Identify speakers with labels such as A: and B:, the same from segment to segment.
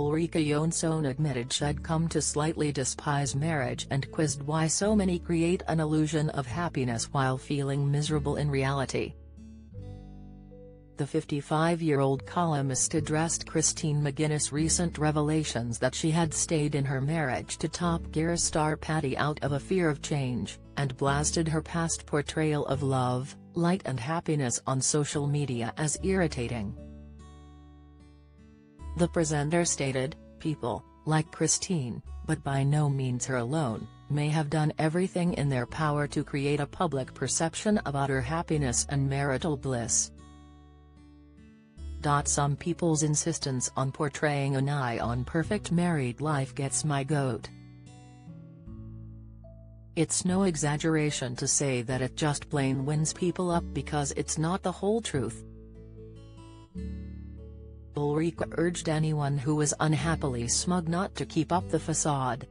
A: Ulrika Jonsson admitted she'd come to slightly despise marriage and quizzed why so many create an illusion of happiness while feeling miserable in reality. The 55-year-old columnist addressed Christine McGuinness' recent revelations that she had stayed in her marriage to Top Gear star Paddy out of a fear of change, and blasted her past portrayal of love, light and happiness on social media as irritating. The presenter stated, "People, like Christine, but by no means her alone, may have done everything in their power to create a public perception about her happiness and marital bliss. Some people's insistence on portraying an eye-on-perfect married life gets my goat. It's no exaggeration to say that it just plain winds people up because it's not the whole truth." Ulrika urged anyone who was unhappily smug not to keep up the facade.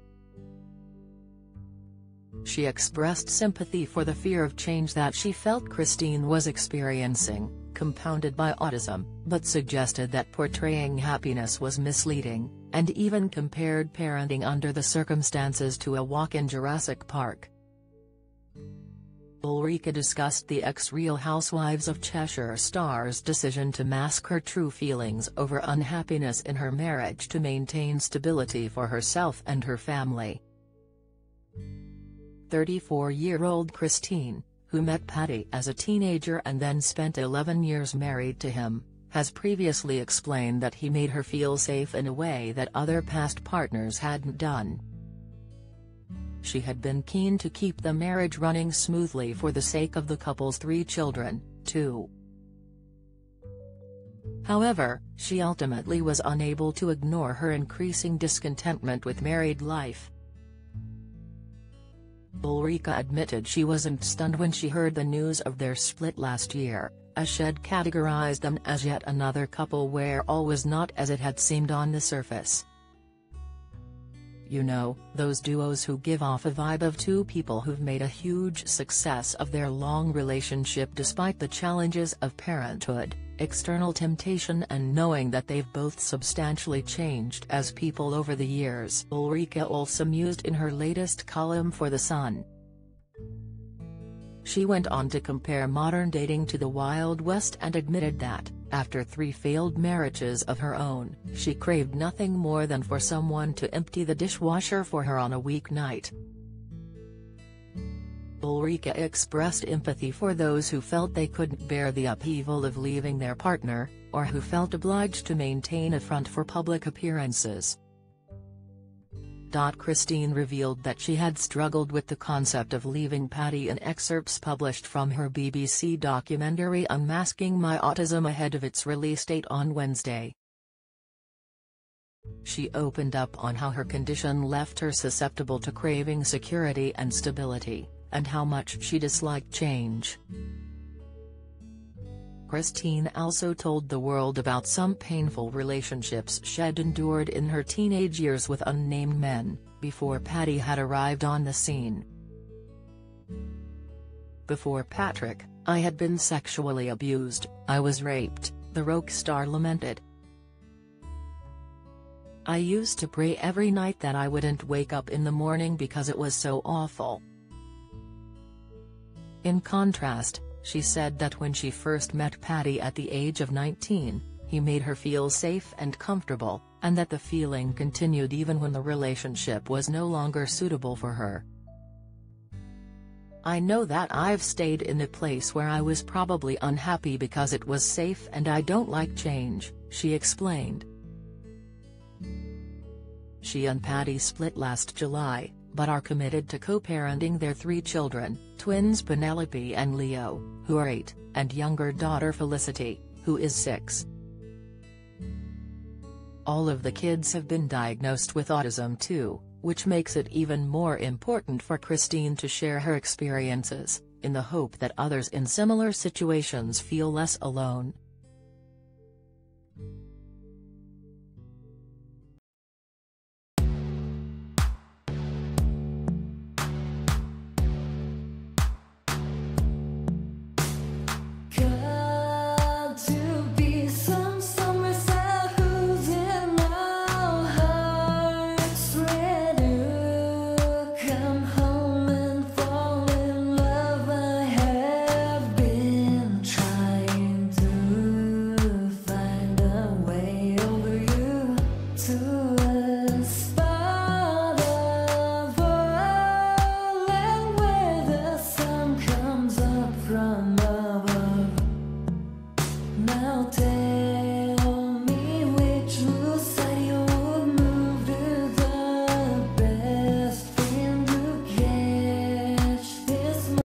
A: She expressed sympathy for the fear of change that she felt Christine was experiencing, compounded by autism, but suggested that portraying happiness was misleading, and even compared parenting under the circumstances to a walk in Jurassic Park. Ulrika discussed the ex-Real Housewives of Cheshire star's decision to mask her true feelings over unhappiness in her marriage to maintain stability for herself and her family. 34-year-old Christine, who met Paddy as a teenager and then spent 11 years married to him, has previously explained that he made her feel safe in a way that other past partners hadn't done. She had been keen to keep the marriage running smoothly for the sake of the couple's 3 children, too. However, she ultimately was unable to ignore her increasing discontentment with married life. Ulrika admitted she wasn't stunned when she heard the news of their split last year, as she'd categorized them as yet another couple where all was not as it had seemed on the surface. "You know, those duos who give off a vibe of two people who've made a huge success of their long relationship despite the challenges of parenthood, external temptation and knowing that they've both substantially changed as people over the years," Ulrika also mused in her latest column for The Sun. She went on to compare modern dating to the Wild West and admitted that, after 3 failed marriages of her own, she craved nothing more than for someone to empty the dishwasher for her on a weeknight. Ulrika expressed empathy for those who felt they couldn't bear the upheaval of leaving their partner, or who felt obliged to maintain a front for public appearances. Christine revealed that she had struggled with the concept of leaving Paddy in excerpts published from her BBC documentary Unmasking My Autism ahead of its release date on Wednesday. She opened up on how her condition left her susceptible to craving security and stability, and how much she disliked change. Christine also told the world about some painful relationships she'd endured in her teenage years with unnamed men, before Paddy had arrived on the scene. "Before Patrick, I had been sexually abused, I was raped," the rock star lamented. "I used to pray every night that I wouldn't wake up in the morning because it was so awful." In contrast, she said that when she first met Paddy at the age of 19, he made her feel safe and comfortable, and that the feeling continued even when the relationship was no longer suitable for her. "I know that I've stayed in a place where I was probably unhappy because it was safe and I don't like change," she explained. She and Paddy split last July, but are committed to co-parenting their 3 children, twins Penelope and Leo, who are 8, and younger daughter Felicity, who is 6. All of the kids have been diagnosed with autism too, which makes it even more important for Christine to share her experiences, in the hope that others in similar situations feel less alone.
B: Good.